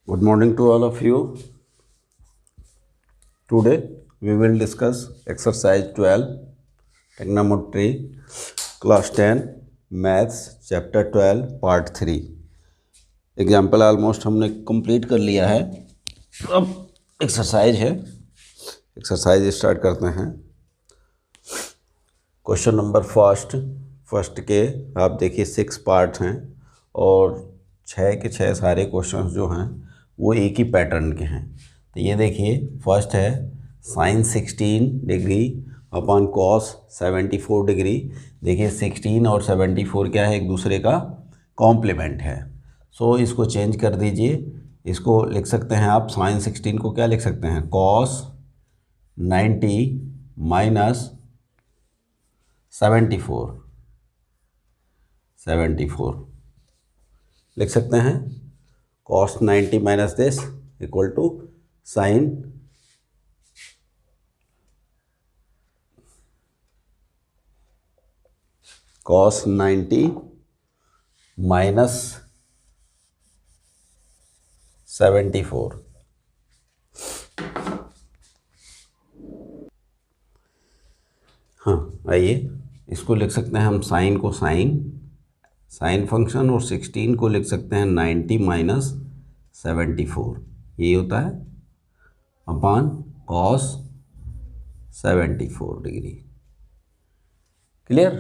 Good morning to all of you. Today we will discuss exercise 12, trigonometry, class 10, maths, chapter 12, part 3. Example almost हमने complete कर लिया है. अब exercise है. Exercise start करते हैं. क्वेश्चन नंबर फर्स्ट के आप देखिए 6 पार्ट हैं और 6 के 6 सारे क्वेश्चंस जो हैं वो एक ही पैटर्न के हैं. तो ये देखिए फर्स्ट है sine 16 degree upon cos 74 degree. देखिए 16 और 74 क्या है, एक दूसरे का कॉम्प्लीमेंट है. सो इसको चेंज कर दीजिए. इसको लिख सकते हैं आप साइन 16 को क्या लिख सकते हैं, कॉस 90 माइनस 74 लिख सकते हैं. Cos 90 minus this equal to sine cos 90 minus 74. हाँ आइए इसको लिख सकते हैं हम साइन को साइन फंक्शन और 16 को लिख सकते हैं 90 माइनस 74. ये होता है upon cos 74 degree. Clear.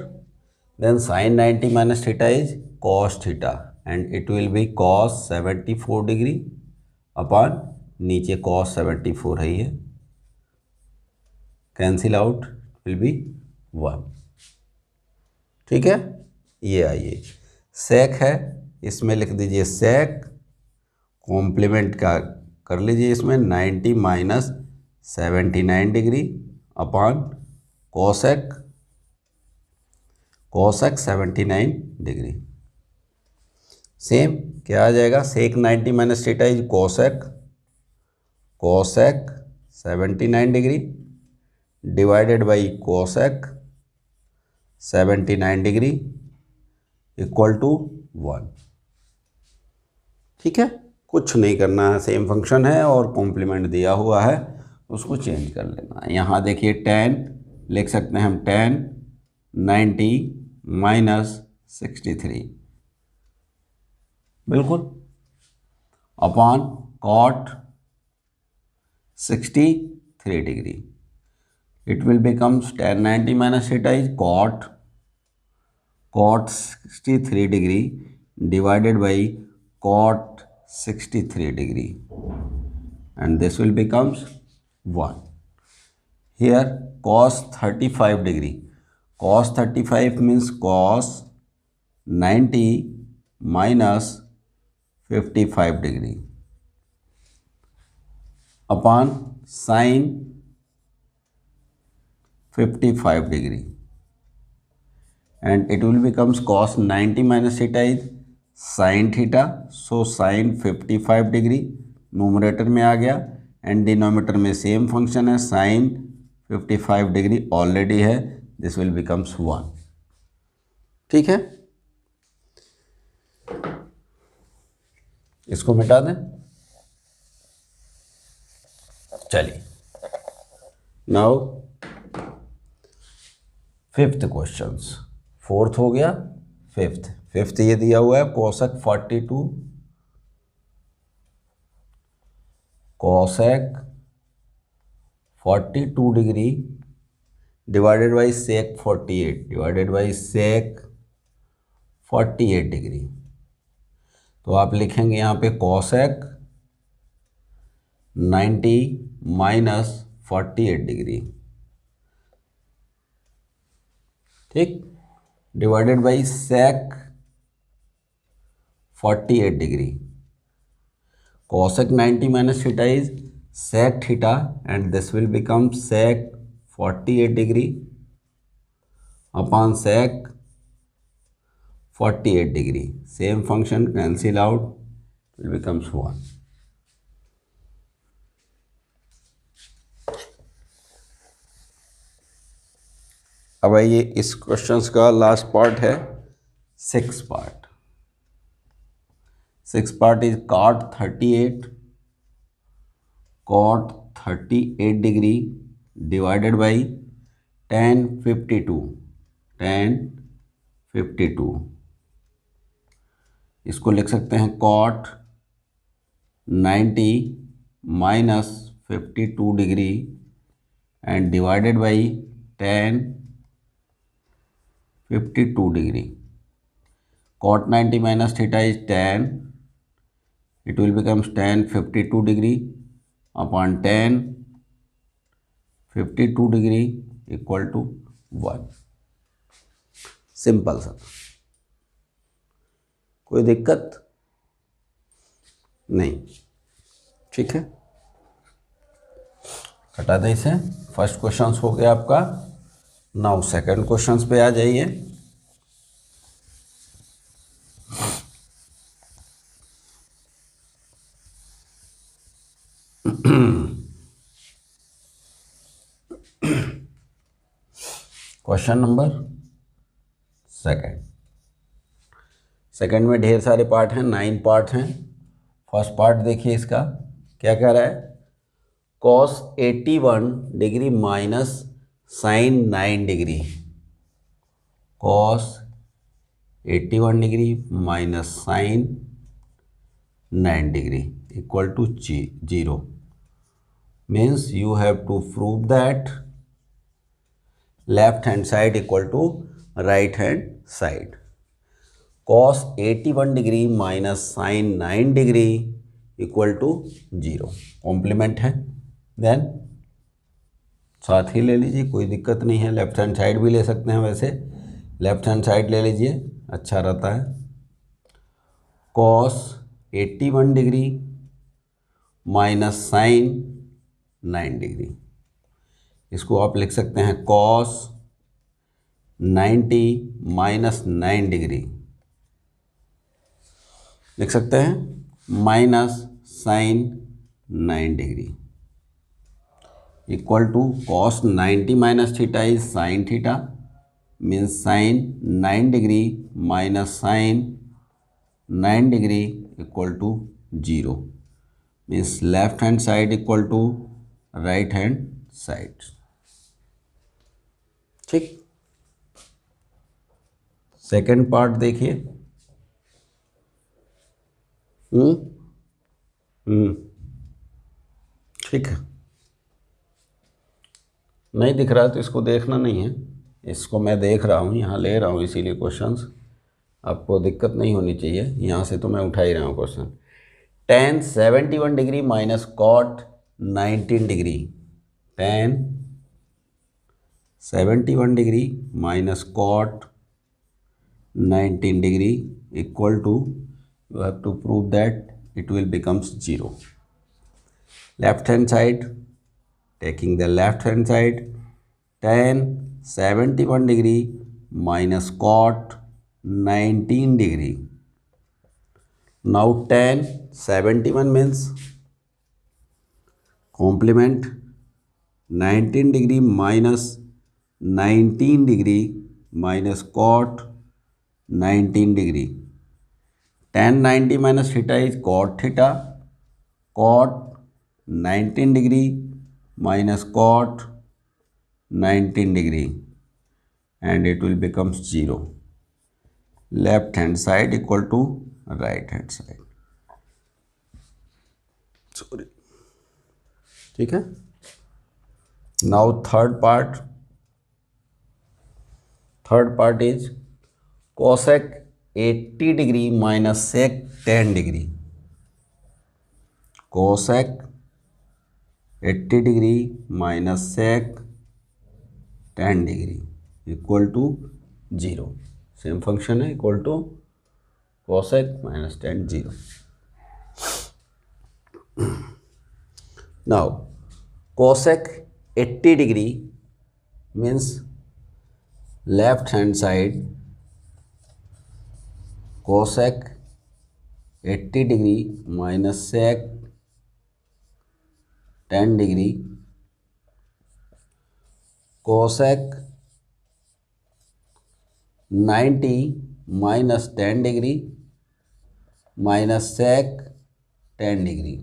Then sine 90 minus theta is cos theta and it will be cos 74 degree upon नीचे कॉस 74 है, ये कैंसिल आउट विल बी 1. ठीक है. ये आइए सेक है, इसमें लिख दीजिए सेक, कॉम्प्लीमेंट का कर लीजिए इसमें 90 minus 79 degree upon cosec 79 degree. Same क्या आ जाएगा, sec 90 minus theta is cosec 79 degree divided by cosec 79 degree equal to 1. ठीक है, कुछ नहीं करना है, सेम फंक्शन है और कॉम्प्लीमेंट दिया हुआ है, उसको चेंज कर लेना है. यहाँ देखिए tan लिख सकते हैं हम tan 90 माइनस 63 बिल्कुल upon cot 63 degree. It will becomes tan 90 minus theta is cot 63 degree divided by cot 63 degree and this will becomes 1. Here cos 35 degree, cos 35 means cos 90 minus 55 degree upon sin 55 degree and it will becomes cos 90 minus theta is sin theta, so sin 55 degree numerator में आ गया and denominator में same function है sin 55 degree already है, this will becomes 1. ठीक है, इसको मिटा दें. चलिए नाउ फिफ्थ क्वेश्चंस. फोर्थ हो गया, फिफ्थ ये दिया हुआ है cosec 42 degree divided by sec 48 degree. तो आप लिखेंगे यहाँ पे कोसेक 90 माइनस 48 डिग्री, ठीक, divided by sec 48 degree. Cosec 90 minus theta is sec theta and this will become sec 48 degree upon sec 48 degree. Same function cancel out will becomes 1. अब आइए इस questions का लास्ट पार्ट है 6 part. 6 part is cot 38 cot 38 degree divided by tan 52। इसको लिख सकते हैं cot 90 minus 52 degree and divided by tan 52 degree. Cot 90 minus theta is tan. It will become tan 52 degree upon tan 52 degree equal to 1. Simple सा, कोई दिक्कत नहीं. ठीक है, हटा दें इसे. फर्स्ट क्वेश्चन हो गया आपका. नाउ सेकंड क्वेश्चन पे आ जाइए. क्वेश्चन नंबर सेकंड में ढेर सारे पार्ट हैं, 9 पार्ट हैं. फर्स्ट पार्ट देखिए, इसका क्या कह रहा है. cos 81 degree minus sine 9 degree. cos 81 degree minus sine 9 degree equal to 0. Means you have to prove that left hand side equal to right hand side. cos 81 degree minus sine 9 degree equal to 0. Complement है. Then साथ ही ले लीजिए, कोई दिक्कत नहीं है. Left hand side भी ले सकते हैं, वैसे लेफ्ट हैंड साइड ले लीजिए, अच्छा रहता है. cos 81 degree minus sine 9 degree. इसको आप लिख सकते हैं cos 90 माइनस 9 डिग्री लिख सकते हैं, minus sine 9 degree equal to cos 90 minus theta is sine theta. Means sine 9 degree minus sine 9 degree equal to 0. Means left hand side equal to right hand side. ठीक. Second part देखिए. ठीक है, नहीं दिख रहा तो इसको देखना नहीं है. इसको मैं देख रहा हूँ, यहाँ ले रहा हूँ, इसीलिए क्वेश्चंस आपको दिक्कत नहीं होनी चाहिए. यहाँ से तो मैं उठा ही रहा हूँ question. tan 71 degree minus cot 19 degree. tan 71 degree minus cot 19 degree equal to, you have to prove that it will becomes 0. Left hand side, taking the left hand side, tan 71 degree minus cot 19 degree. Now tan 71 means complement 19 degree minus 19 degree minus cot 19 degree. tan 90 minus theta is cot theta. Cot 19 degree minus cot 19 degree and it will become 0. Left hand side equal to right hand side. Sorry. ठीक है. Now third part is cosec 80 degree minus sec 10 degree. cosec 80 degree minus sec 10 degree equal to 0. Same function है, equal to cosec minus 10 0. Now cosec 80 degree means left hand side. cosec 80 degree minus sec 10 degree. cosec 90 minus 10 degree minus sec 10 degree.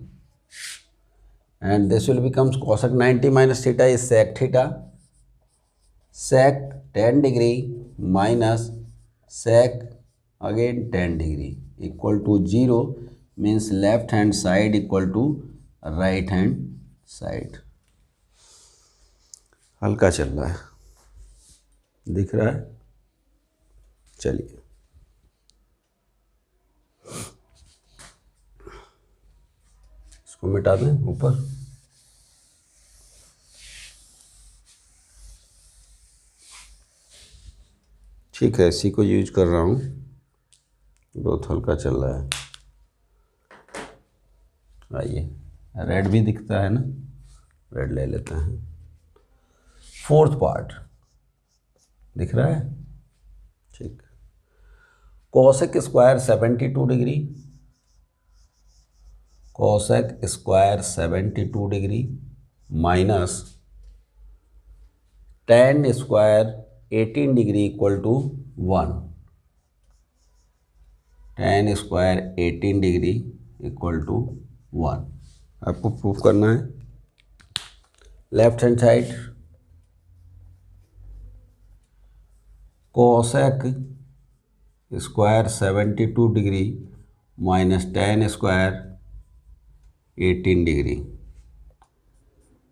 and this will becomes cosec 90 minus theta is sec theta. Sec 10 degree minus sec again 10 degree equal to 0 means left hand side equal to right hand side. हल्का चल रहा है, दिख रहा है? चलिए इसको मिटा दें ऊपर। ठीक है, इसी को यूज कर रहा हूँ, बहुत हल्का चल रहा है। आइए, रेड भी दिखता है ना, रेड ले लेते हैं। फोर्थ पार्ट दिख रहा है? ठीक। Cosec square 72 degree, cosec square 72 degree minus tan square 18 degree equal to 1। tan square 18 degree equal to 1 आपको प्रूफ करना है। Left hand side cosec square 72 degree minus tan square 18 degree,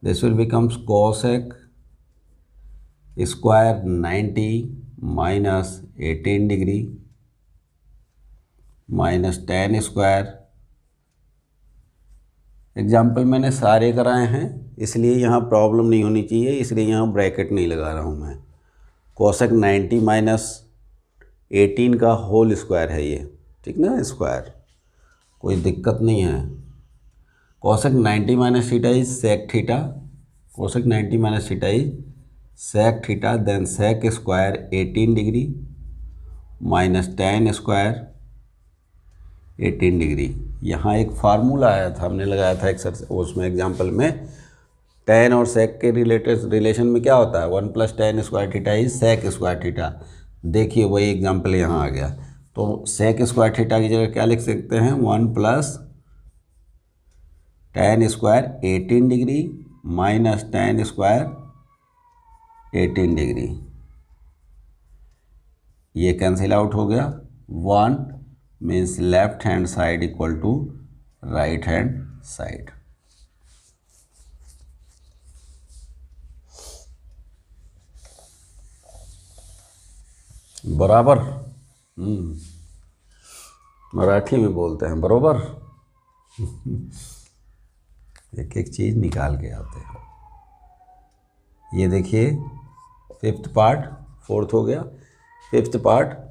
this will becomes cosec square 90 minus 18 degree minus tan square. Example मैंने सारे कराए हैं इसलिए यहाँ problem नहीं होनी चाहिए, इसलिए यहाँ ब्रैकेट नहीं लगा रहा हूँ मैं। कोसेक 90 माइनस 18 का होल स्क्वायर है ये, ठीक ना, स्क्वायर, कोई दिक्कत नहीं है। Cosec 90 minus theta is sec theta, cosec 90 minus theta is sec theta, then sec square 18 degree minus tan square 18 degree. यहाँ एक फार्मूला आया था, हमने लगाया था एक्सरसाइज उसमें एग्जाम्पल में, tan और sec के रिलेशन में क्या होता है, 1 plus tan square theta is sec square theta. देखिए वही एग्जाम्पल यहाँ आ गया, तो sec स्क्वायर थीटा की जगह क्या लिख सकते हैं, 1 plus tan square 18 degree minus tan square 18 degree, ये कैंसिल आउट हो गया। 1 means left hand side equal to right hand side. बराबर, मराठी में बोलते हैं बरोबर। एक एक चीज़ निकाल के आते हैं। ये देखिए फिफ्थ पार्ट, फोर्थ हो गया। Fifth part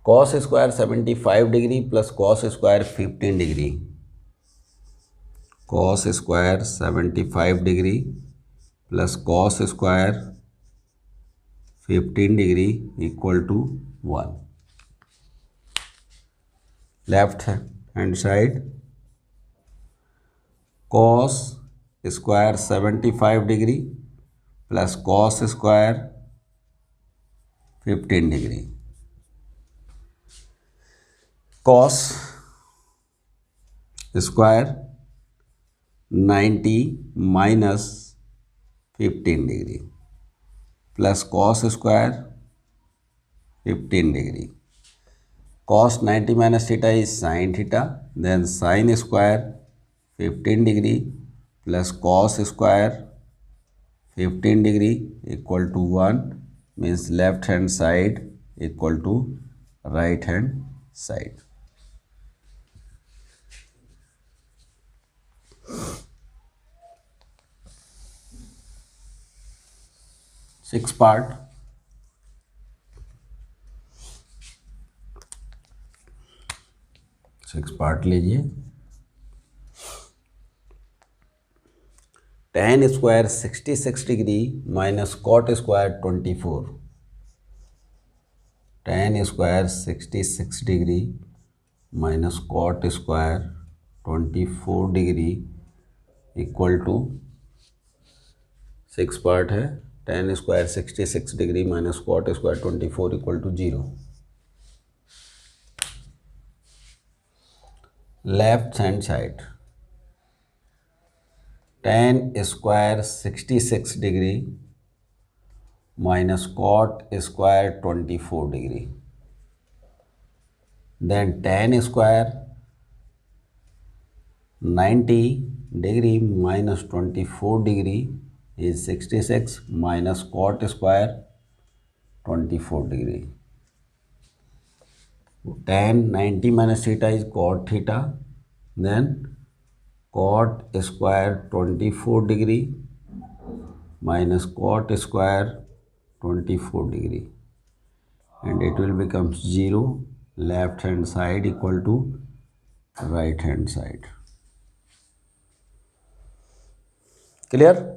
cos square 75 degree plus cos square 15 degree, cos square 75 degree plus cos square 15 degree equal to 1। Left hand side cos square 75 degree plus cos square 15 degree, cos square 90 minus 15 degree plus cos square 15 degree, cos 90 minus theta is sine theta, then sine square 15 degree plus cos square 15 degree equal to 1 means left hand side equal to right hand side. Six part लीजिए। tan square 66 degree minus cot square 24, tan square 66 degree minus cot square 24 degree equal to, six part है, tan square 66 degree minus cot square 24 equal to 0। Left hand side tan square 66 degree minus cot square 24 degree, then tan square 90 degree minus 24 degree is 66 minus cot square 24 degree. Tan 90 minus theta is cot theta, then cot square 24 degree minus cot square 24 degree, and it will become 0. Left hand side equal to right hand side. Clear?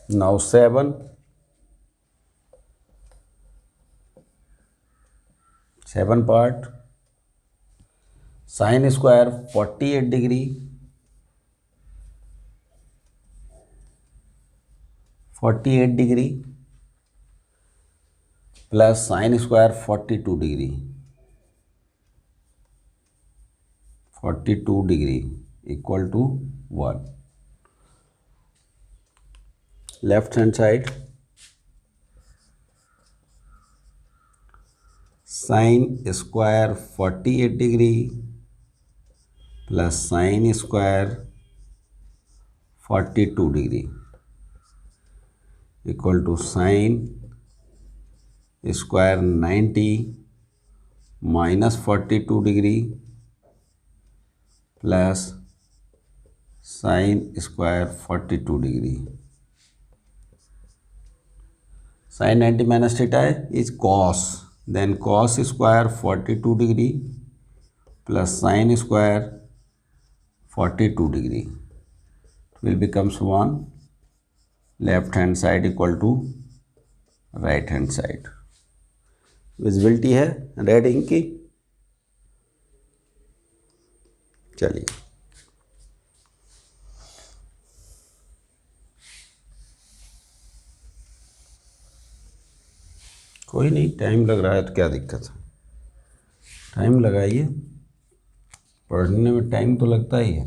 Now 7 part. Sin square 48 degree plus sin square 42 degree equal to 1. Left hand side, sin square 48 degree plus sin square 42 degree equal to sin square 90 minus 42 degree plus sin square 42 degree. Sin 90 minus theta is cos, then cos square 42 degree plus sin square 42 degree will becomes 1. Left hand side equal to right hand side. Visibility है red ink की? चलिए कोई नहीं, time लग रहा है तो क्या दिक्कत है, टाइम लगाइए। पढ़ने में टाइम तो लगता ही है।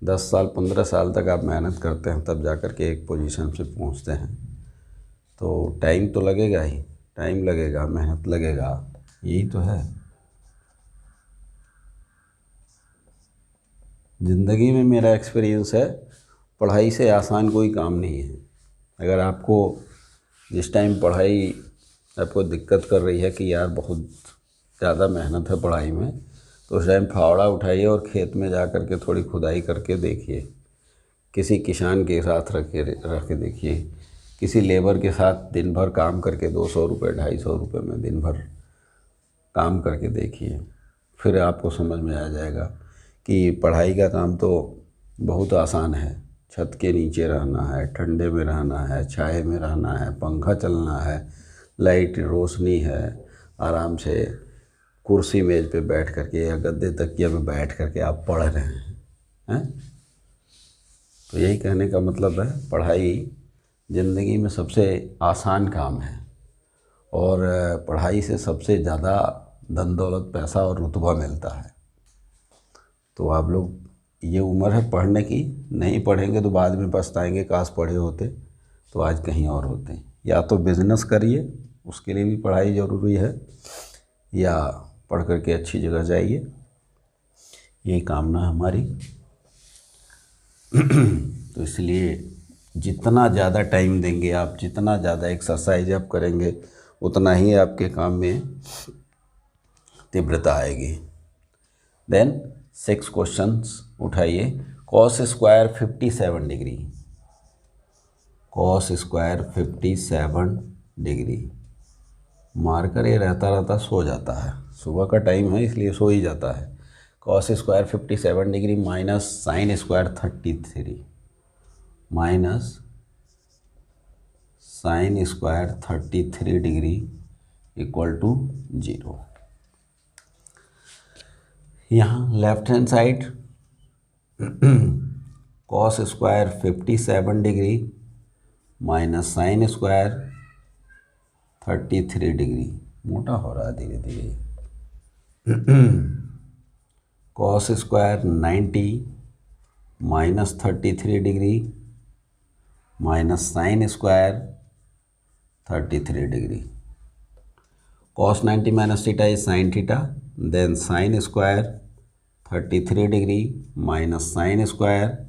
10 साल 15 साल तक आप मेहनत करते हैं तब जाकर के एक पोजीशन से पहुंचते हैं, तो टाइम तो लगेगा ही, टाइम लगेगा, मेहनत लगेगा, यही तो है। ज़िंदगी में मेरा एक्सपीरियंस है, पढ़ाई से आसान कोई काम नहीं है। अगर आपको जिस टाइम पढ़ाई आपको दिक्कत कर रही है कि यार बहुत ज़्यादा मेहनत है पढ़ाई में, तो उस टाइम फावड़ा उठाइए और खेत में जा कर के थोड़ी खुदाई करके देखिए, किसी किसान के साथ रख के देखिए, किसी लेबर के साथ दिन भर काम करके 200 रुपये 250 रुपये में दिन भर काम करके देखिए, फिर आपको समझ में आ जाएगा कि पढ़ाई का काम तो बहुत आसान है। छत के नीचे रहना है, ठंडे में रहना है, छाए में रहना है, पंखा चलना है, लाइट रोशनी है, आराम से कुर्सी मेज पे बैठ करके या गद्दे तकिया पे बैठ करके आप पढ़ रहे हैं। तो यही कहने का मतलब है, पढ़ाई ज़िंदगी में सबसे आसान काम है और पढ़ाई से सबसे ज़्यादा धन दौलत पैसा और रुतबा मिलता है। तो आप लोग, ये उम्र है पढ़ने की, नहीं पढ़ेंगे तो बाद में पछताएंगे, काश पढ़े होते तो आज कहीं और होते। या तो बिज़नेस करिए, उसके लिए भी पढ़ाई ज़रूरी है, या पढ़ करके अच्छी जगह जाइए, यही कामना है हमारी। तो इसलिए जितना ज़्यादा टाइम देंगे आप, जितना ज़्यादा एक्सरसाइज आप करेंगे, उतना ही आपके काम में तीव्रता आएगी। देन 6 क्वेश्चंस उठाइए। Cos square 57 degree, cos square 57 degree. Marker ये रहता सो जाता है, सुबह का टाइम है इसलिए सो ही जाता है। Cos square 57 degree minus sine square 33 minus sine square 33 degree equal to 0। यहाँ left hand side cos square 57 degree minus sine square 33 degree, मोटा हो रहा है धीरे धीरे। Cos square 90 minus 33 degree minus sine square 33 degree. Cos 90 minus theta is sin theta, then sin square 33 degree minus sin square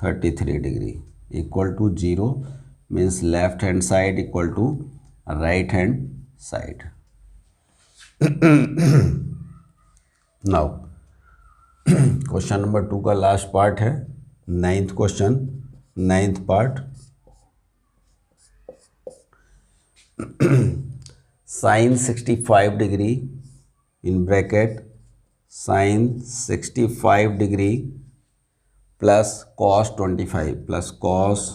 33 degree equal to 0, means left hand side equal to right hand side. Now question number 2 का last part है, 9th question, 9th part. sin 65 degree in bracket sin 65 degree plus cos 25 plus cos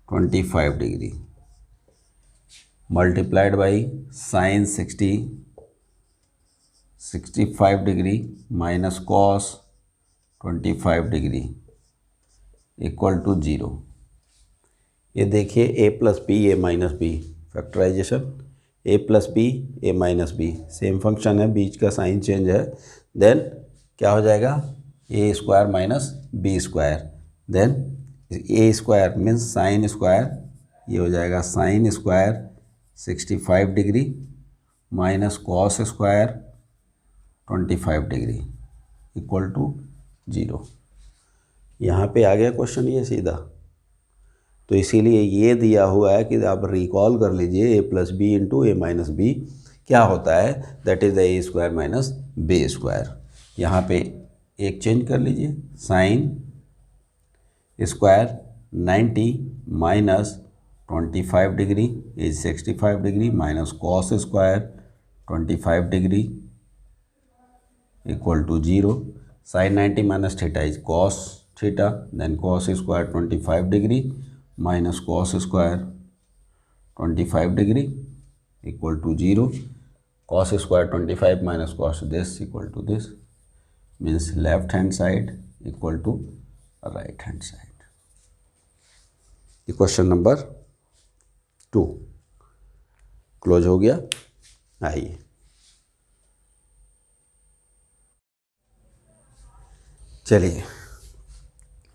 25 degree multiplied by sin 65 degree minus cos 25 degree equal to 0. ये देखिए a plus B a minus B, factorization a plus B a minus B, same function है, बीच का sign change है. Then क्या हो जाएगा, a square minus B square, then a square means sine square, ये हो जाएगा sine square 65 degree minus cos square 25 degree equal to 0. यहाँ पे आ गया क्वेश्चन ये सीधा. तो इसीलिए ये दिया हुआ है कि आप रिकॉल कर लीजिए, a plus B into A minus B क्या होता है, that is A square minus B square. यहाँ पे एक चेंज कर लीजिए, sine square 90 minus 25 degree is 65 degree minus cos square 25 degree equal to 0. Sine 90 minus theta is cos theta, then cos square 25 degree minus cos square 25 degree equal to 0. Cos square 25 minus cos this equal to this, means left hand side equal to right hand side. ये question number 2 close हो गया. आइए चलिए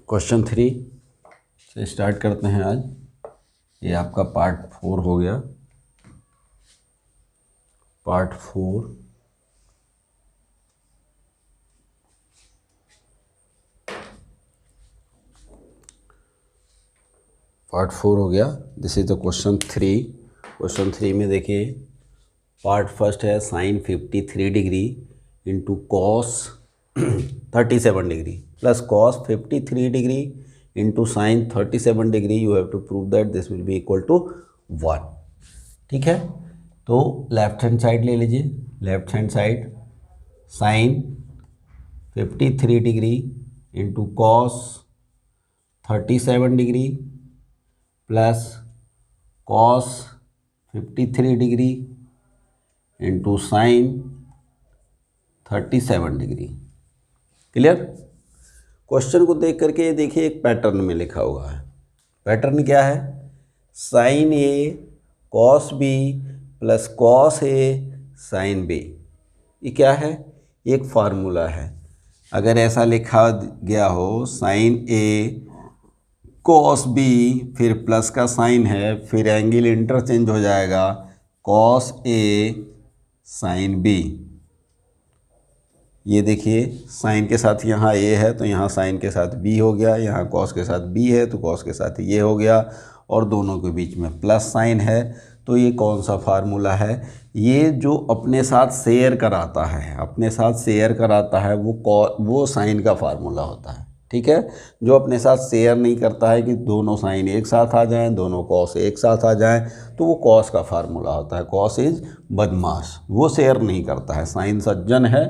question 3 से start करते हैं. आज ये आपका पार्ट 4 हो गया. पार्ट 4 हो गया. This is the question 3. Question 3 में देखिए, पार्ट फर्स्ट है sine 53 degree into cos 37 degree plus cos 53 degree into sine 37 degree. You have to prove that this will be equal to 1. ठीक है, तो लेफ्ट हैंड साइड ले लीजिए. Left hand side sine 53 degree into cos 37 degree plus cos 53 degree into sine 37 degree. Clear? Question को देख करके ये देखिए, एक पैटर्न में लिखा हुआ है. पैटर्न क्या है, sign A cos B plus cos A sine B. ये क्या है, एक फार्मूला है. अगर ऐसा लिखा गया हो साइन ए कॉस बी फिर प्लस का साइन है, फिर एंगल इंटरचेंज हो जाएगा कॉस ए साइन बी. ये देखिए साइन के साथ यहाँ ए है तो यहाँ साइन के साथ बी हो गया, यहाँ कॉस के साथ बी है तो कॉस के साथ ये हो गया, और दोनों के बीच में प्लस साइन है. तो ये कौन सा फार्मूला है, ये जो अपने साथ शेयर कराता है, अपने साथ शेयर कराता है वो साइन का फार्मूला होता है. ठीक है, जो अपने साथ शेयर नहीं करता है कि दोनों साइन एक साथ आ जाएं, दोनों कॉस एक साथ आ जाएं, तो वो कॉस का फार्मूला होता है. कॉस इज बदमाश, वो शेयर नहीं करता है. साइन सज्जन है,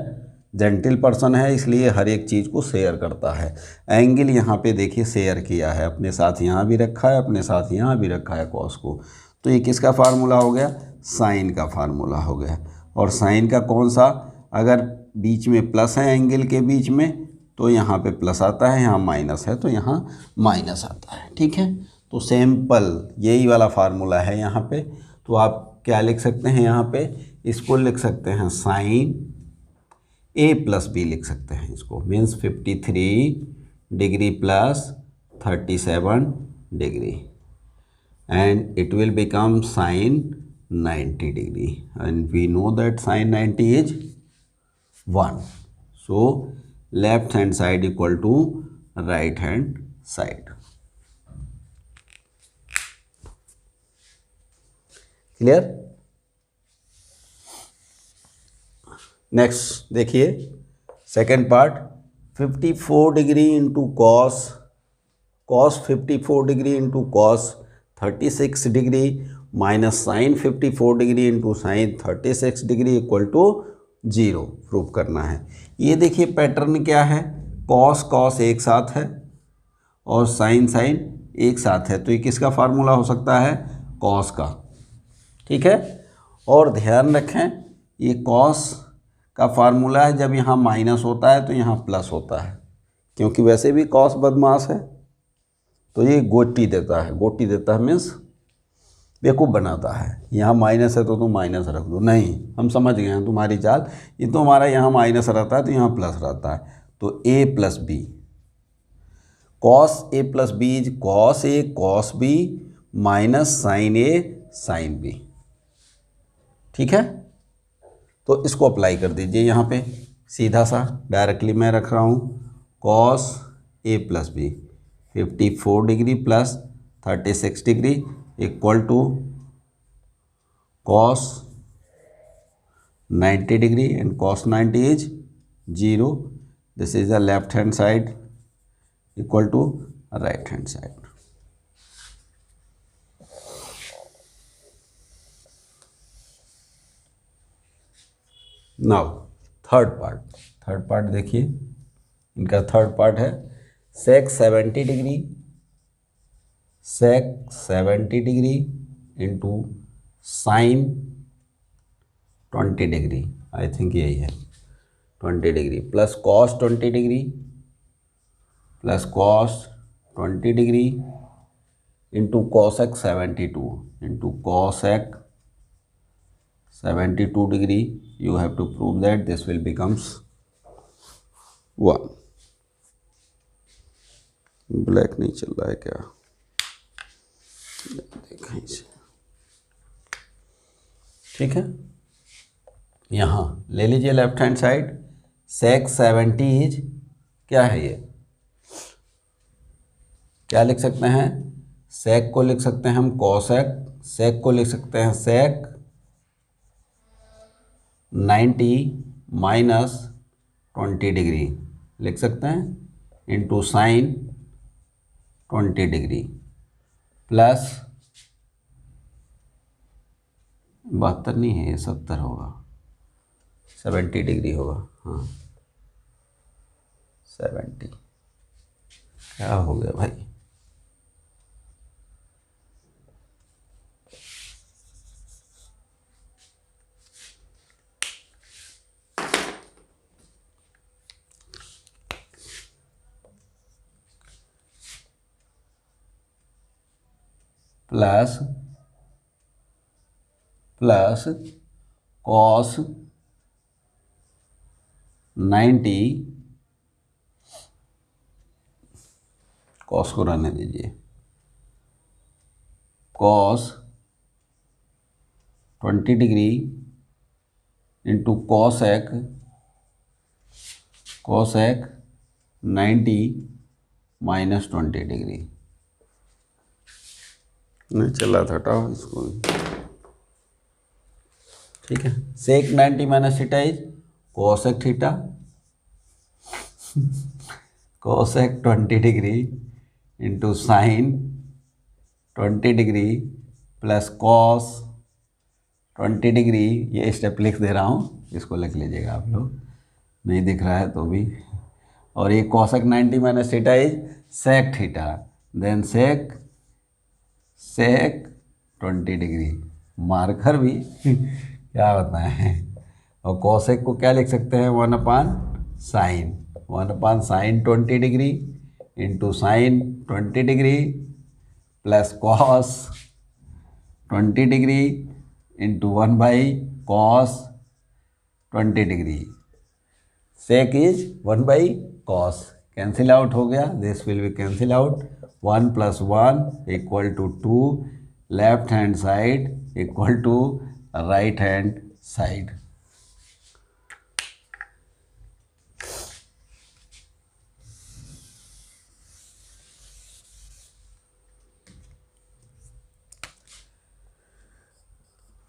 जेंटिल पर्सन है, इसलिए हर एक चीज़ को शेयर करता है. एंगल यहाँ पे देखिए शेयर किया है, अपने साथ यहाँ भी रखा है, अपने साथ यहाँ भी रखा है कॉस को. तो ये किसका फार्मूला हो गया, साइन का फार्मूला हो गया. और साइन का कौन सा, अगर बीच में प्लस है एंगल के बीच में तो यहाँ पे प्लस आता है, यहाँ माइनस है तो यहाँ माइनस आता है. ठीक है, तो सिंपल यही वाला फार्मूला है यहाँ पे. तो आप क्या लिख सकते हैं, यहाँ पे इसको लिख सकते हैं साइन ए प्लस बी लिख सकते हैं इसको, means 53 degree plus 37 degree, and it will become sin 90 degree, and we know that sin 90 is 1. So left hand side equal to right hand side. Clear? Next देखिए second part, 54 degree into cos 54 degree into cos 36 degree minus sine 54 degree into sine 36 degree equal to 0 prove करना है। ये देखिए pattern क्या है, cos cos एक साथ है और साइन साइन एक साथ है, तो ये किसका फार्मूला हो सकता है, कॉस का। ठीक है, और ध्यान रखें ये कॉस का फार्मूला है, जब यहाँ माइनस होता है तो यहाँ प्लस होता है, क्योंकि वैसे भी कॉस बदमाश है, तो ये गोटी देता है। गोटी देता है मीन्स बेवकूफ़ बनाता है, यहाँ माइनस है तो तुम माइनस रख दो, नहीं हम समझ गए हैं तुम्हारी चाल, ये तो हमारा यहाँ माइनस रहता है तो यहाँ प्लस रहता है, तो A plus B, cos A plus B is cos A cos B minus sine A sine B. ठीक है, तो इसको अप्लाई कर दीजिए यहाँ पे, सीधा सा डायरेक्टली मैं रख रहा हूँ cos A plus B 54 degree plus 36 degree equal to cos 90 degree and cos 90 is 0, this is the left hand side equal to right hand side. Now third part देखिए, इनका थर्ड पार्ट है sec 70 degree into sine 20 degree, I think यही है 20 degree plus cos 20 degree plus cos 20 degree into cosec 72 into cosec 72 degree, you have to prove that this will becomes 1। Black नहीं चल रहा है क्या, देखा इसे। ठीक है, यहाँ ले लीजिए left hand side, sec 70 is क्या है, ये क्या लिख सकते हैं, सेक को लिख सकते हैं हम कॉसेक, सेक को लिख सकते हैं सेक 90 माइनस 20 डिग्री लिख सकते हैं इंटू साइन 20 डिग्री प्लस 72 नहीं है, ये 70 होगा, 70 डिग्री होगा, हाँ 70, क्या हो गया भाई, प्लस कॉस 90, कॉस को रहने दीजिए, cos 20 degree into cosec 90 minus 20 degree, नहीं चला था, हटाओ इसको। ठीक है, सेक 90 minus theta is cosec theta, cosec 20 degree into sine 20 degree plus cos 20 degree, ये स्टेप लिख दे रहा हूँ, इसको लिख लीजिएगा आप लोग, नहीं दिख रहा है तो भी। और ये cosec 90 minus theta is sec theta, then sec 20 degree, marker भी क्या बताएं। और कोसेक को क्या लिख सकते हैं, 1/साइन 20 degree into sine 20 degree plus cos 20 degree into 1/कॉस 20 degree sec is 1/cos, cancel out हो गया, this will be cancel out, 1 + 1 = 2, left hand side equal to right hand side.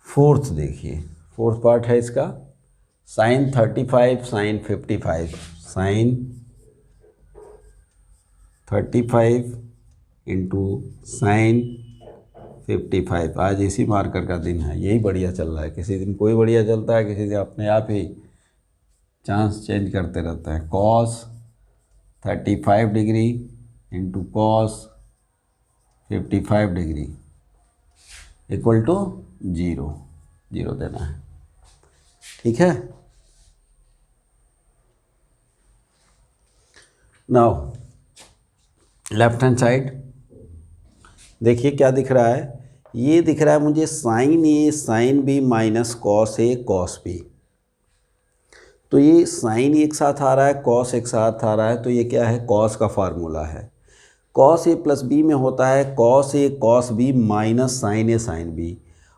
Fourth देखिए, फोर्थ पार्ट है इसका, sin 35 sin 55, sin 35 into sin 55। आज इसी marker का दिन है, यही बढ़िया चल रहा है, किसी दिन कोई बढ़िया चलता है, किसी दिन अपने आप ही चांस चेंज करते रहते हैं। cos 35 degree into cos 55 degree equal to 0 देना है, ठीक है। नाउ लेफ्ट हैंड साइड देखिए क्या दिख रहा है, ये दिख रहा है मुझे sin A sin B minus cos A cos B। तो ये sin एक साथ आ रहा है, cos एक साथ आ रहा है, तो ये क्या है, cos का फार्मूला है। cos A + B में होता है cos A cos B minus sin A sin B,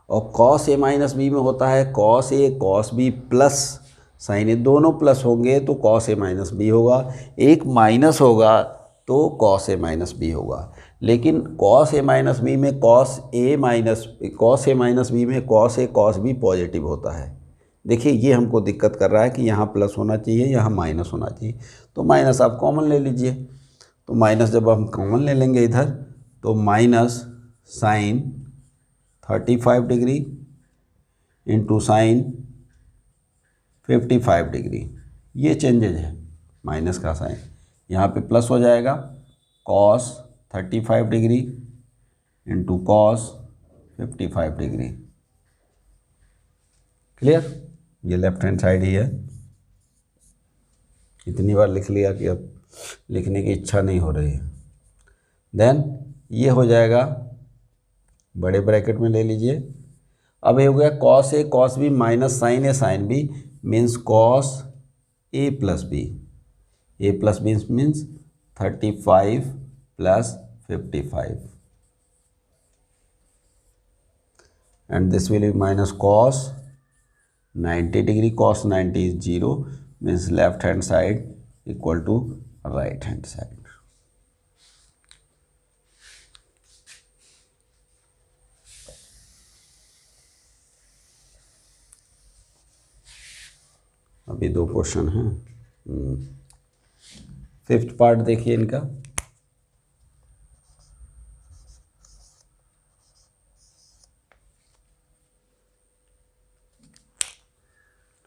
और cos A माइनस B में होता है cos A cos B plus sin A। दोनों प्लस होंगे तो cos A माइनस B होगा, एक माइनस होगा तो cos A माइनस B होगा। लेकिन cos A माइनस B में cos A माइनस B में cos A cos B positive होता है। देखिए ये हमको दिक्कत कर रहा है कि यहाँ प्लस होना चाहिए, यहाँ माइनस होना चाहिए, तो माइनस आप कॉमन ले लीजिए। तो माइनस जब हम कॉमन ले लेंगे इधर, तो minus sin 35 degree into sin 55 degree, ये चेंजेज है माइनस का साइन, यहाँ पे प्लस हो जाएगा cos 35 degree into cos 55 degree. Clear, ये लेफ्ट हैंड साइड ही है। इतनी बार लिख लिया कि अब लिखने की इच्छा नहीं हो रही है। देन ये हो जाएगा, बड़े ब्रैकेट में ले लीजिए। अब ये हो गया cos A cos B minus sin A sin B means cos A + B, A + B means 35 + 55 and this will be minus cos 90 degree, cos 90 is 0 means left hand side equal to right hand side। अभी 2 question हैं। Fifth part देखिए इनका,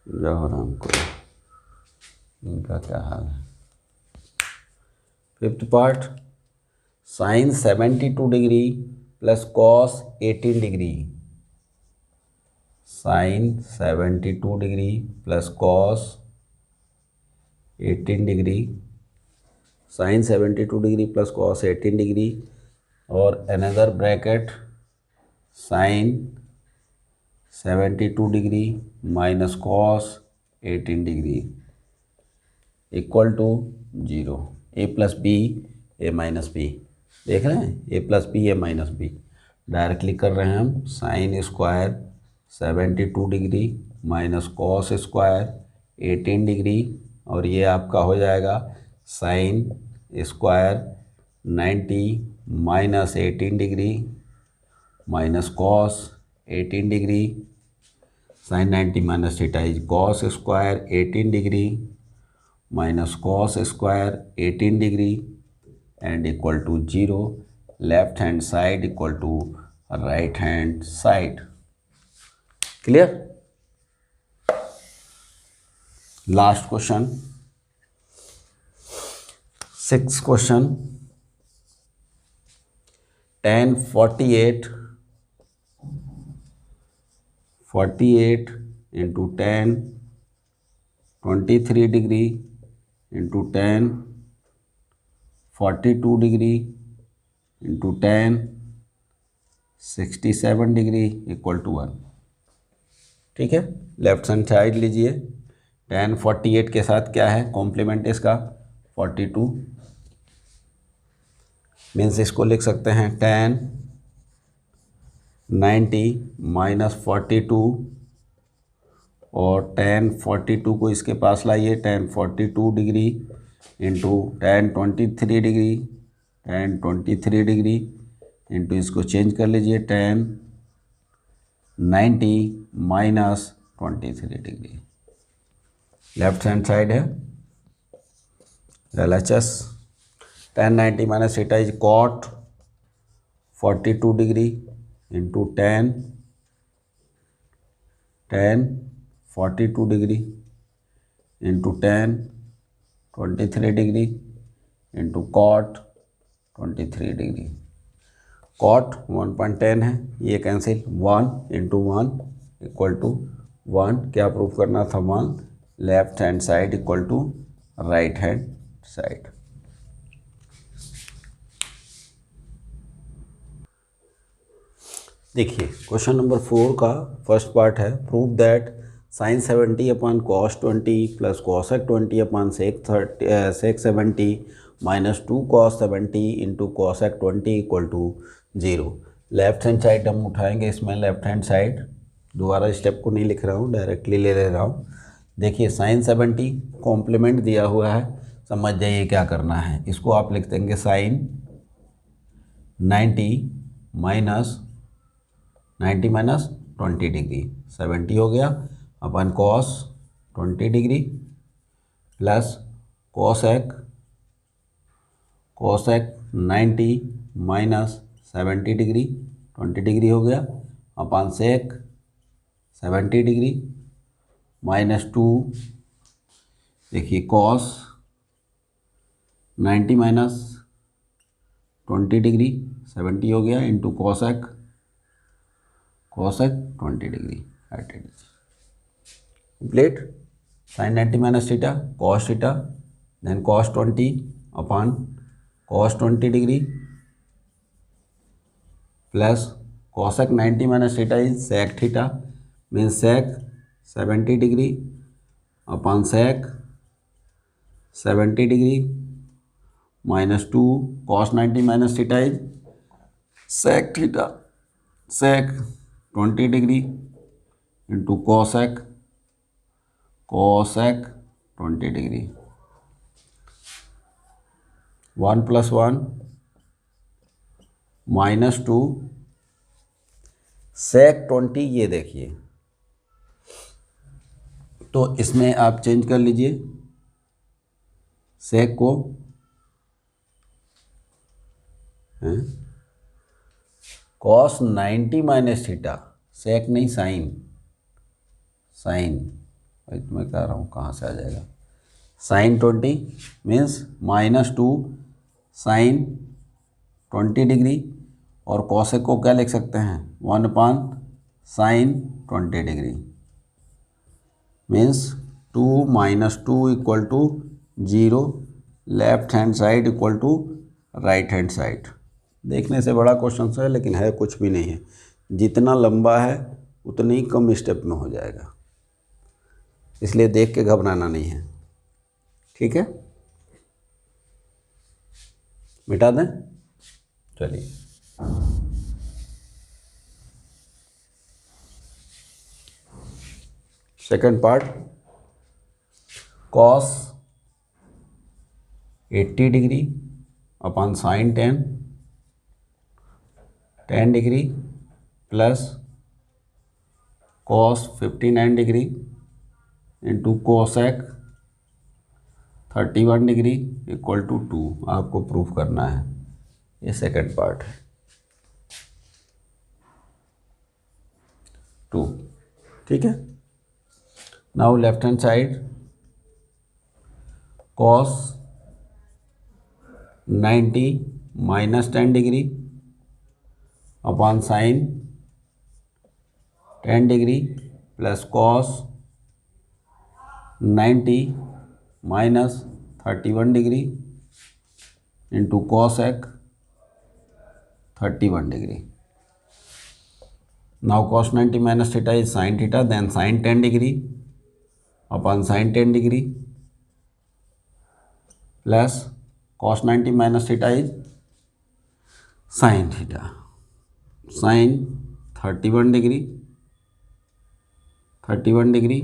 राम को इनका क्या हाल है। Fifth part, sin 72 degree plus cos 18 degree, sin 72 degree plus cos 18 degree, sin 72 degree plus cos 18 degree, और another bracket sin 72 degree minus cos 18 degree equal to 0। A + B A - B, देख रहे हैं, A + B A - B। Directly कर रहे हैं हम, sin square 72 degree minus cos square 18 degree, और ये आपका हो जाएगा sin square 90 minus 18 degree minus cos 18 degree, sin 90 minus theta is cos square 18 degree minus cos square 18 degree and equal to 0। Left hand side equal to right hand side. Clear. Last question, 6th question, tan 48 into tan 23 degree into tan 42 degree into tan 67 degree equal to 1। ठीक है, left hand side लीजिए, tan 48 के साथ क्या है complement इसका 42, means इसको लिख सकते हैं tan 90 माइनस 42, और tan 42 को इसके पास लाइए, tan 42 degree into tan 23 degree, tan 23 degree into इसको चेंज कर लीजिए tan 90 minus 23 degree, left hand side है LHS। tan 90 minus theta is cot 42 degree into tan 42 degree into tan 23 degree into cot 23 degree. cot 1.10 है, ये cancel, 1 into 1 equal to 1, क्या proof करना था 1, left hand side equal to right hand side. देखिए question number 4 का first part है, prove that sin 70 upon cos 20 plus cosec 20 upon sec 70 minus 2 cos 70 into cosec 20 equal to 0। Left hand side हम उठाएंगे, इसमें left hand side, दोबारा step को नहीं लिख रहा हूँ, डायरेक्टली ले रहा हूँ। देखिए sin 70 कॉम्प्लीमेंट दिया हुआ है, समझ जाइए क्या करना है, इसको आप लिख देंगे sin 90 माइनस 20 डिग्री, 70 हो गया, अपन cos 20 degree plus cosec 90 minus 70 degree, 20 degree हो गया, अपन sec 70 डिग्री माइनस 2, देखिए cos 90 माइनस 20 डिग्री 70 हो गया into cosec 20 degree 30 degree, complete. sin 90 minus theta cos theta, then cos 20 upon cos 20 degree plus cosec 90 minus theta is sec theta, means sec 70 degree upon sec 70 degree minus 2 cos 90 minus theta is sec theta, sec 20 degree into cosec 20 degree, 1 plus 1 minus 2 sec 20, ये देखिए, तो इसमें आप change कर लीजिए sec को, cos 90 minus theta, sec नहीं sign, मैं कह रहा हूँ कहाँ से आ जाएगा, sin 20 means minus 2 sin 20 degree, और cosec को क्या लिख सकते हैं 1 upon sin 20 degree, means 2 minus 2 equal to 0, left hand side equal to right hand side. देखने से बड़ा क्वेश्चन है लेकिन है कुछ भी नहीं है, जितना लंबा है उतनी ही कम स्टेप में हो जाएगा, इसलिए देख के घबराना नहीं है, ठीक है, मिटा दें, चलिए। Second part, cos 80 degree upon sin 10 degree plus cos 59 degree into cosec 31 degree equal to 2, आपको प्रूफ करना है, ये सेकंड पार्ट है 2, ठीक है। Now left hand side, cos 90 minus 10 degree upon sin 10 degree plus cos 90 minus 31 degree into cosec 31 degree. Now cos 90 minus theta is sin theta, then sin 10 degree upon sine 10 degree plus cos 90 minus theta is sine theta, sine 31 degree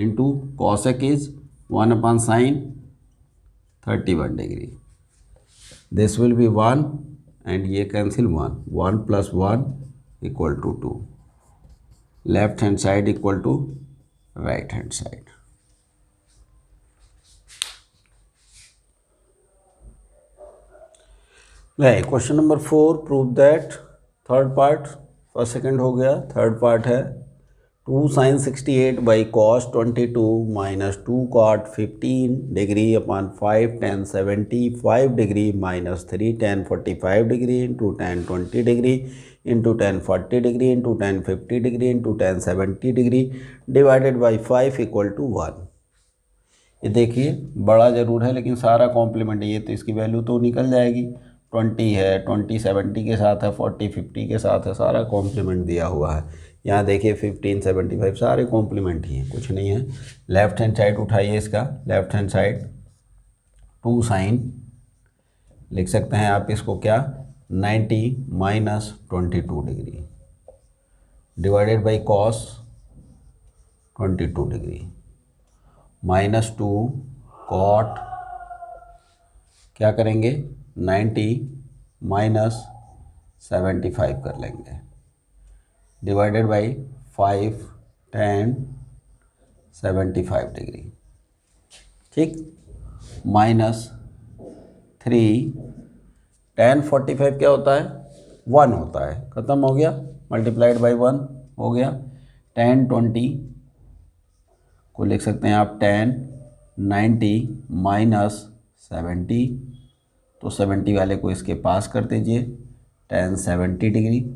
into cosec is 1 upon sine 31 degree. This will be 1 and ये cancel 1 plus 1 equal to 2. Left hand side equal to right hand side. नहीं, question number 4 prove that. Third part, first second हो गया, third part है 2 sin 68 by cos 22 minus 2 cot 15 degree upon 5 tan 75 degree minus 3 tan 45 degree into tan 20 degree into tan 40 degree into tan 50 degree into tan 70 degree divided by 5 equal to 1. ये देखिए बड़ा ज़रूर है लेकिन सारा कॉम्प्लीमेंट है, ये तो इसकी वैल्यू तो निकल जाएगी. 20 है, 20 70 के साथ है, 40 50 के साथ है, सारा कॉम्प्लीमेंट दिया हुआ है. यहाँ देखिए 15 75 सारे कॉम्प्लीमेंट ही हैं, कुछ नहीं है. लेफ्ट हैंड साइड उठाइए इसका, लेफ्ट हैंड साइड 2 साइन लिख सकते हैं आप इसको क्या 90 minus 22 degree divided by cos 22 degree minus 2 cot क्या करेंगे 90 माइनस 75 कर लेंगे डिवाइडेड बाई 5 tan 75 डिग्री. ठीक, माइनस 3 tan 45 क्या होता है 1 होता है, ख़त्म हो गया, मल्टीप्लाइड बाई 1 हो गया. tan 20 को लिख सकते हैं आप tan 90 माइनस 70, तो 70 वाले को इसके पास कर दीजिए tan 70 डिग्री.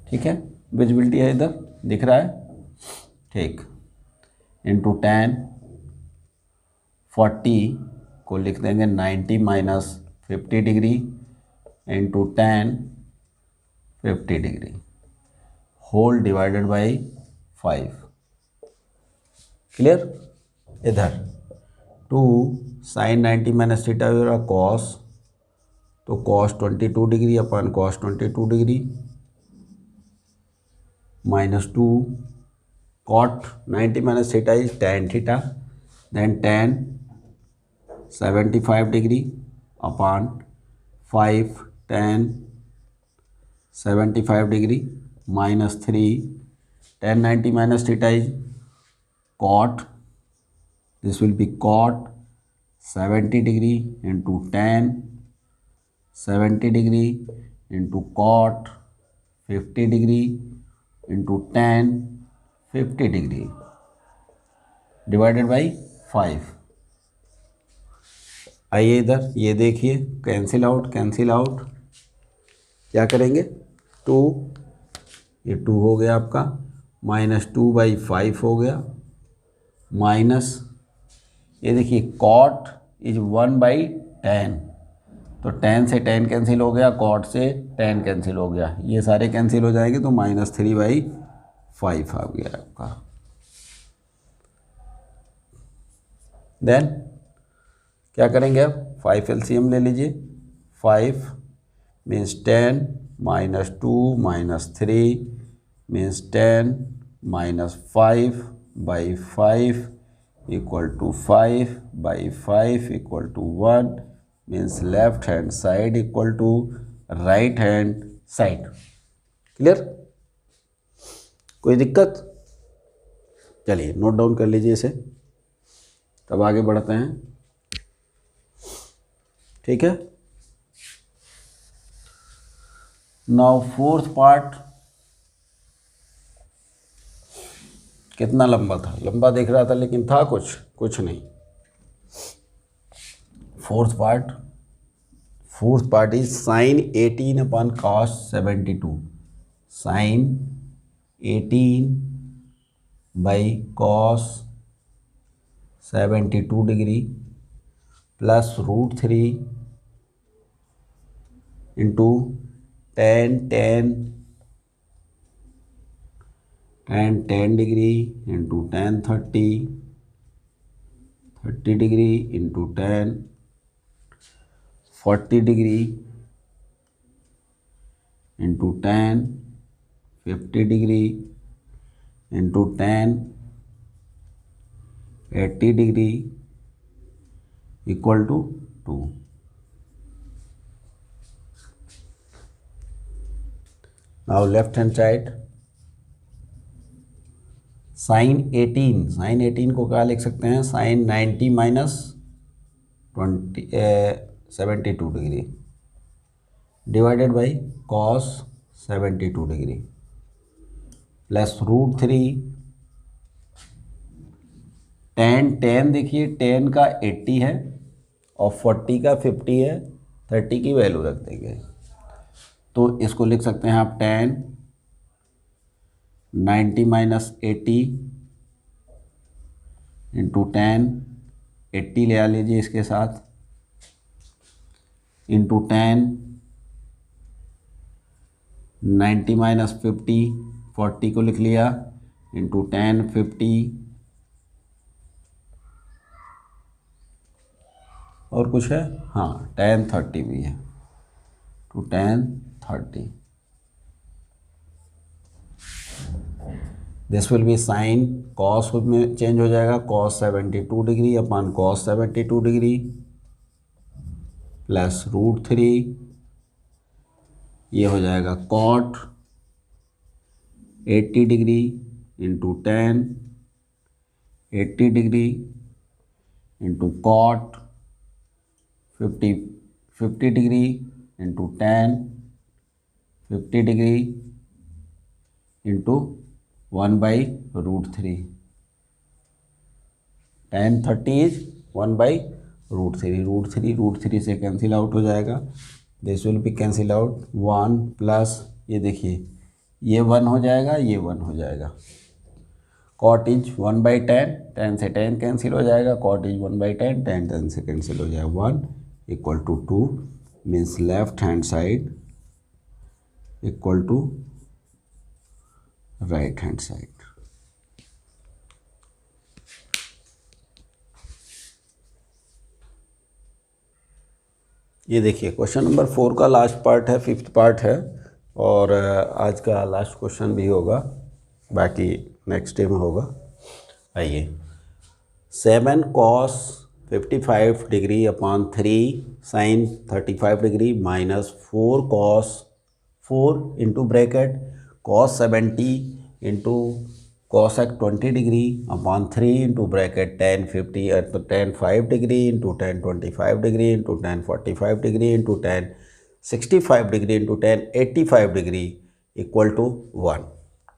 ठीक है, विजिबिलिटी है इधर दिख रहा है. ठीक, इंटू tan 40 को लिख देंगे 90 minus 50 degree into tan 50 degree whole divided by 5. Clear. इधर 2 sin 90 माइनस थीटा हो कॉस, तो cos 22 degree upon cos 22 degree minus 2 cot 90 minus theta is tan theta, then tan 75 degree upon 5 tan 75 degree minus 3 tan 90 minus theta is cot, this will be cot 70 degree into tan 70 degree into cot 50 degree into tan 50 degree divided by 5. आइए इधर ये देखिए cancel out क्या करेंगे 2, ये 2 हो गया आपका, माइनस 2 बाई 5 हो गया, माइनस ये देखिए cot इज 1 बाई 10, तो tan से tan कैंसिल हो गया, cot से tan कैंसिल हो गया, ये सारे कैंसिल हो जाएंगे, तो माइनस 3 बाई 5 आ गया आपका. देन क्या करेंगे अब 5 एलसीएम ले लीजिए. 5 मीन्स 10 माइनस 2 minus 3 means 10 minus 5 by 5 equal to 5 by 5 equal to 1 means left hand side equal to right hand side. Clear. कोई दिक्कत. चलिए नोट डाउन कर लीजिए इसे, तब आगे बढ़ते हैं. ठीक है. नाउ फोर्थ पार्ट कितना लंबा था, लंबा दिख रहा था लेकिन था कुछ नहीं. Fourth part is sine 18 upon cos 72, sine 18 by cos 72 degree plus √3 into tan tan 10 degree into tan 30, 30 degree into tan 40 degree into tan 50 degree into tan 80 degree equal to 2. Now left hand side, sin 18 को क्या लिख सकते हैं, sin 90 minus 72 degree divided by cos 72 degree plus √3 tan देखिए tan का 80 है और 40 का 50 है, 30 की वैल्यू रख देंगे तो इसको लिख सकते हैं आप tan 90 माइनस 80 इंटू tan 80 ले लीजिए इसके साथ इंटू tan 90 माइनस 50, 40 को लिख लिया इंटू tan 50 और कुछ है, हाँ tan 30 भी है to tan 30. This will be sine cos में चेंज हो जाएगा cos 72 degree upon cos 72 degree plus √3 ये हो जाएगा cot 80 degree into tan 80 degree into cot 50 degree into tan 50 degree into 1/√3. tan 30 is 1/√3. √3 से कैंसिल आउट हो जाएगा. This will be cancel out 1 plus ये देखिए ये 1 हो जाएगा, ये 1 हो जाएगा. cot इज 1/10, 10 से 10 कैंसिल हो जाएगा. cot इज 1/10, 10 से कैंसिल हो जाएगा. 1 equal to 2 means left hand side equal to right hand side. ये देखिए क्वेश्चन नंबर 4 का लास्ट पार्ट है, 5th पार्ट है और आज का लास्ट क्वेश्चन भी होगा, बाकी नेक्स्ट डे में होगा. आइए 7 cos 55 degree upon 3 sin 35 degree minus 4 cos 4 into bracket cos 70 into cosec 20 degree upon 3 into bracket tan 50 तो tan 5 degree into tan 25 degree into tan 45 degree into tan 65 degree into tan 85 degree equal to 1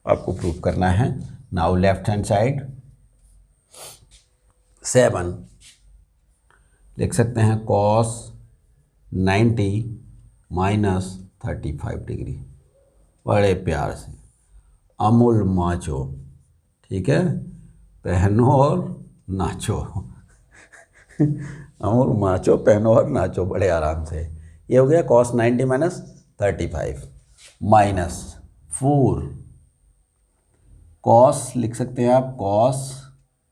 आपको prove करना है. Now left hand side 7 लिख सकते हैं cos 90 minus 35 degree बड़े प्यार से अमूल माचो, ठीक है, पहनो और नाचो. अमूल माचो पहनो और नाचो बड़े आराम से. ये हो गया cos 90 माइनस 35 माइनस 4 cos लिख सकते हैं आप cos,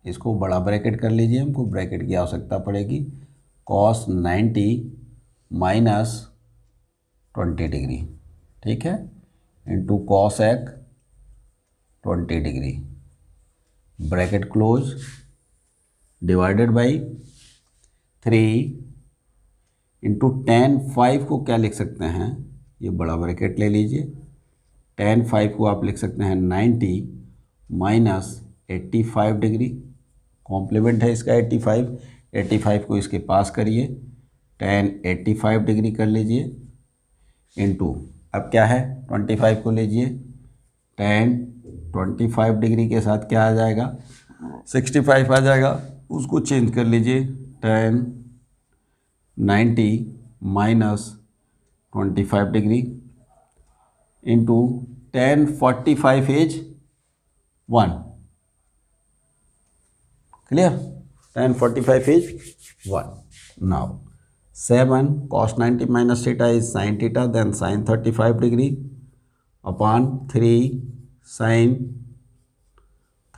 इसको बड़ा ब्रैकेट कर लीजिए, हमको ब्रैकेट की आवश्यकता पड़ेगी. cos 90 माइनस 20 डिग्री, ठीक है, into cosec 20 degree bracket close divided by 3 into tan 5 को क्या लिख सकते हैं, ये बड़ा ब्रैकेट ले लीजिए. tan 5 को आप लिख सकते हैं 90 माइनस 85 डिग्री, कॉम्प्लीमेंट है इसका 85 को इसके पास करिए, tan 85 डिग्री कर लीजिए इंटू अब क्या है 25 को लीजिए, tan 25 डिग्री के साथ क्या आ जाएगा 65 आ जाएगा, उसको चेंज कर लीजिए tan 90 minus 25 degree into tan 45 is 1. Clear, tan 45 is 1. Now 7 cos 90 minus theta is sin theta, then sin 35 degree upon 3 sin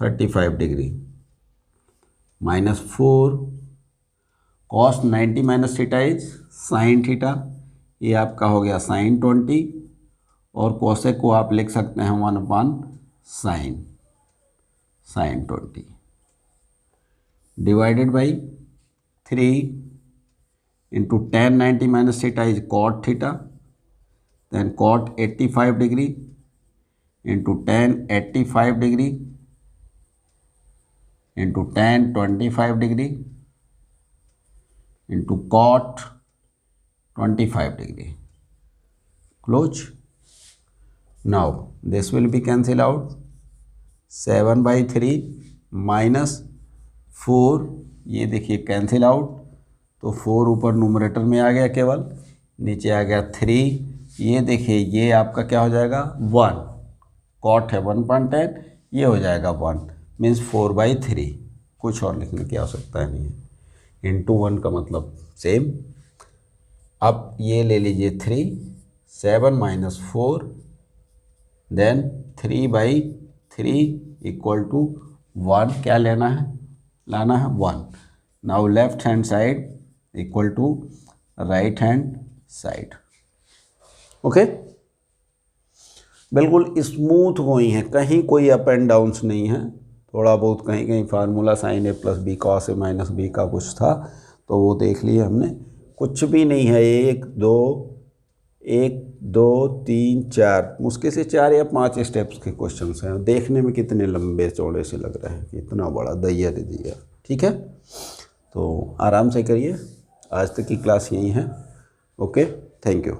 35 degree minus 4 cos 90 minus theta is sine theta, ये आपका हो गया साइन 20 और cosec को आप लिख सकते हैं 1/sin 20 divided by 3 into tan 90 minus theta is cot theta, then cot 85 degree into tan 85 degree into tan 25 degree into cot 25 degree. Close. Now this will be cancel out. 7/3 minus 4, ये देखिए cancel out, तो 4 ऊपर numerator में आ गया केवल, नीचे आ गया 3, ये देखिए ये आपका क्या हो जाएगा 1, कॉट है 1/10, ये हो जाएगा 1, मीन्स 4/3, कुछ और लिखने की आवश्यकता नहीं है. इंटू 1 का मतलब सेम. अब ये ले लीजिए 3, 7 माइनस 4, देन 3/3 इक्वल टू 1, क्या लाना है 1. Now left hand side equal to right hand side. Okay, बिल्कुल स्मूथ गोइंग है, कहीं कोई अप एंड डाउन्स नहीं है. थोड़ा बहुत कहीं कहीं फार्मूला साइन ए प्लस बी कॉस ए माइनस बी का कुछ था तो वो देख लिए हमने, कुछ भी नहीं है. 1 2 3 4 मुश्किल से 4 या 5 स्टेप्स के क्वेश्चंस हैं. देखने में कितने लंबे चौड़े से लग रहे हैं कि इतना बड़ा दैया दे दिया. ठीक है, तो आराम से करिए. आज तक की क्लास यही है. Okay, thank you.